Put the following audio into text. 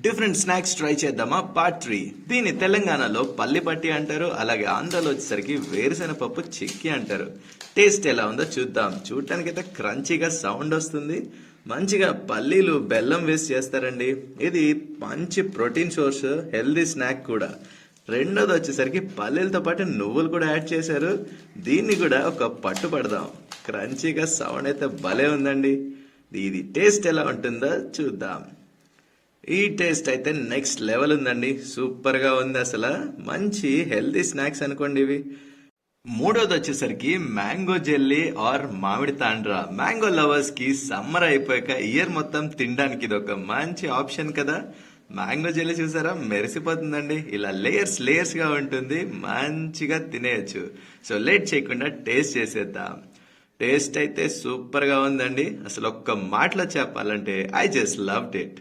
Different snacks try చేద్దామా part 3. దీని తెలంగాణలో పల్లి పట్టి అంటారు, అలాగే ఆంధ్రాలో వచ్చేసరికి వేరుశెనగ పప్పు చిక్కీ అంటారు. టేస్ట్ ఎలా ఉందో చూద్దాం. చూడటానికి అయితే క్రంచీగా సౌండ్ వస్తుంది. మంచిగా పల్లీలు బెల్లం వేసి చేస్తారండి. ఇది మంచి ప్రోటీన్ సోర్స్, హెల్దీ స్నాక్ కూడా. రెండోది వచ్చేసరికి పల్లీలతో పాటు నువ్వులు కూడా యాడ్ చేశారు. దీన్ని కూడా ఒక పట్టు పడదాం. క్రంచీగా సౌండ్ అయితే భలే ఉందండి. ఇది టేస్ట్ ఎలా ఉంటుందో చూద్దాం. ఈ టేస్ట్ అయితే నెక్స్ట్ లెవెల్ ఉందండి. సూపర్ గా ఉంది అసలు. మంచి హెల్తీ స్నాక్స్ అనుకోండి ఇవి. మూడోది వచ్చేసరికి మ్యాంగో జెల్లీ ఆర్ మామిడి తాండ్రా. మ్యాంగో లవర్స్ కి సమ్మర్ అయిపోయాక ఇయర్ మొత్తం తినడానికి ఇది ఒక మంచి ఆప్షన్ కదా. మ్యాంగో జెల్లీ చూసారా, మెరిసిపోతుందండి. ఇలా లేయర్స్ లేయర్స్ గా ఉంటుంది, మంచిగా తినేయచ్చు. సో లేట్ చేయకుండా టేస్ట్ చేసేద్దాం. టేస్ట్ అయితే సూపర్ గా ఉందండి. అసలు ఒక్క మాటలో చెప్పాలంటే ఐ జస్ట్ లవ్డ్ ఇట్.